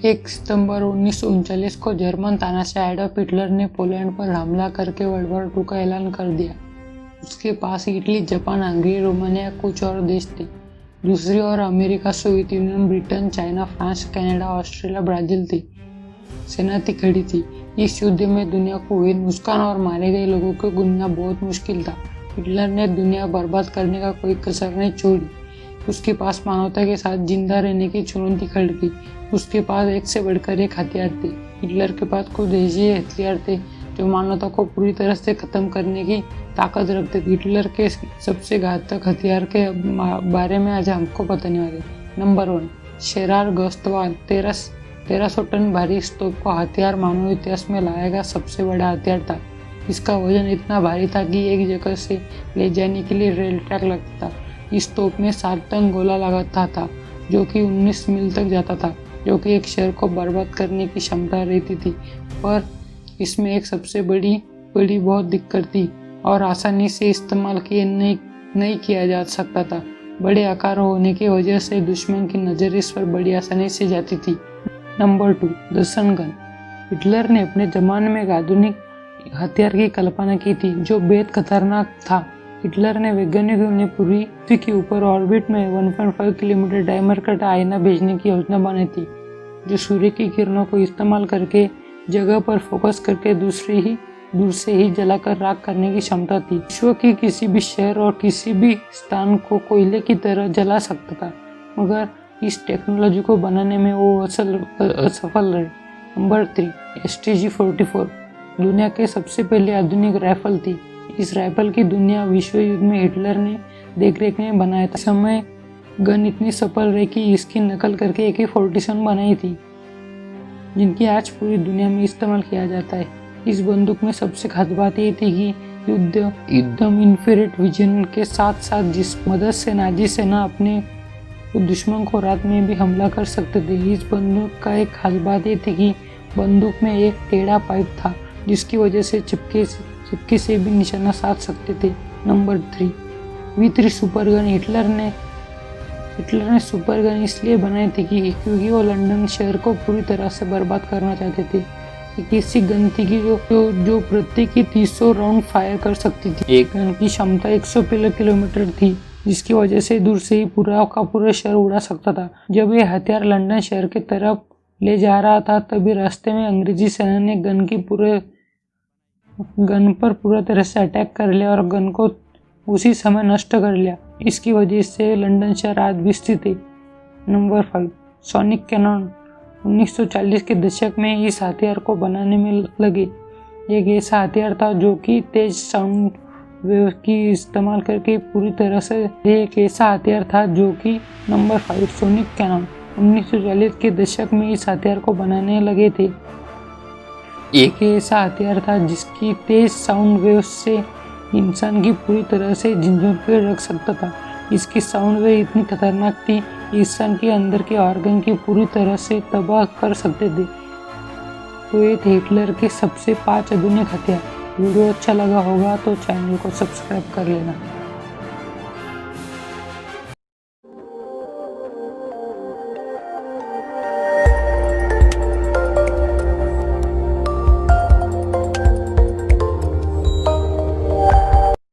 1 सितंबर 1939 को जर्मन तानाशाह Adolf Hitler ने पोलैंड पर हमला करके वर्ल्ड वॉर 2 का ऐलान कर दिया। उसके पास इटली, जापान, हंगरी, रोमानिया, कुछ और देश थे। दूसरी ओर America, Soviet Union, Britain, China, France, Canada, Australia, Brazil थी सेना थी खड़ी थी। इस युद्ध में दुनिया को हुए नुकसान और मारे गए लोगों को गिनना बहुत मुश्किल था। हिटलर ने दुनिया बर्बाद करने का कोई कसर नहीं छोड़ी। उसके पास मानवता के साथ जिंदा रहने की चुनौती खड़ी थी। उसके पास एक से बढ़कर एक हथियार थे। हिटलर के पास कुछ ऐसे हथियार थे जो मानवता को पूरी तरह से खत्म करने की ताकत रखते थे। हिटलर के सबसे घातक हथियार के बारे में आज हमको बताने वाले। नंबर 1, शेरार गश्तवान 1300 टन भारी इस तोप का हथियार मानव इतिहास में लाया गया सबसे बड़ा हथियार था। इसका वजन इतना भारी था कि एक जगह से ले जाने के लिए रेल ट्रैक लगता था। इस तोप में 7 टन गोला लगता था जो कि 19 मील तक जाता था, जो कि एक शहर को बर्बाद करने की क्षमता रहती थी। पर इसमें एक सबसे बड़ी बहुत दिक्कत थी और आसानी से इस्तेमाल नहीं किया जा सकता था। बड़े आकार होने की वजह से दुश्मन की नज़र इस पर बड़ी आसानी से जाती थी। Number 2, the sun gun. Hitler ने अपने ज़माने में एक आधुनिक हथियार की कल्पना की थी जो बेहद खतरनाक था। हिटलर ने वैज्ञानिकों ने पूरी पृथ्वी के ऊपर ऑर्बिट में 1.5 किलोमीटर डायमीटर का आईना भेजने की योजना बनाई थी, जो सूर्य की किरणों को इस्तेमाल करके जगह पर फोकस करके दूर से ही जलाकर राख करने की क्षमता थी। विश्व के किसी भी शहर और किसी भी स्थान को कोयले की तरह जला सकता था, मगर इस टेक्नोलॉजी को बनाने में वो असफल रहे। नंबर 3, STG-44 दुनिया के सबसे पहले आधुनिक राइफल थी। इस राइफल की दुनिया विश्व युद्ध में हिटलर ने देखरेख में बनाया था। समय गन इतनी सफल रही कि इसकी नकल करके AK-47 बनाई थी, जिनकी आज पूरी दुनिया में इस्तेमाल किया जाता है। इस बंदूक में सबसे खास बात ये थी कि युद्धम इंफ्रारेड विजन के साथ साथ जिस मदद से नाजी सेना अपने दुश्मन को रात में भी हमला कर सकते थे। इस बंदूक का एक खास बात ये थी कि बंदूक में एक टेढ़ा पाइप था जिसकी वजह से चिपके से भी निशाना साध सकते थे। Number 3, V3 super gun. Hitler ने सुपर गन इसलिए बनाई थी क्योंकि वो लंदन शहर को पूरी तरह से बर्बाद करना चाहते थे। एक ऐसी गन थी कि जो प्रत्येक 300 राउंड फायर कर सकती थी। एक गन की क्षमता 100 किलोमीटर थी, जिसकी वजह से दूर से ही पूरा शहर उड़ा सकता था। जब ये हथियार लंदन शहर की तरफ ले जा रहा था, तभी रास्ते में अंग्रेजी सेना ने गन पर पूरा तरह से अटैक कर लिया और गन को उसी समय नष्ट कर लिया। इसकी वजह से लंदन शहर आज भी स्थित है। Number 5, sonic cannon. 1940 के दशक में इस हथियार को बनाने में लगे। एक ऐसा हथियार था जो कि तेज साउंड वेव की इस्तेमाल करके पूरी तरह से नंबर 5, सोनिक कैनन। 1940 के दशक में इस हथियार को बनाने लगे थे। एक ऐसा हथियार था जिसकी तेज साउंड वेव से इंसान की पूरी तरह से झंझोर कर रख सकता था। इसकी साउंड वेव इतनी खतरनाक थी कि इंसान के अंदर के ऑर्गन की पूरी तरह से तबाह कर सकते थे। तो ये थे हिटलर के सबसे 5 आधुनिक हथियार। वीडियो अच्छा लगा होगा तो चैनल को सब्सक्राइब कर लेना।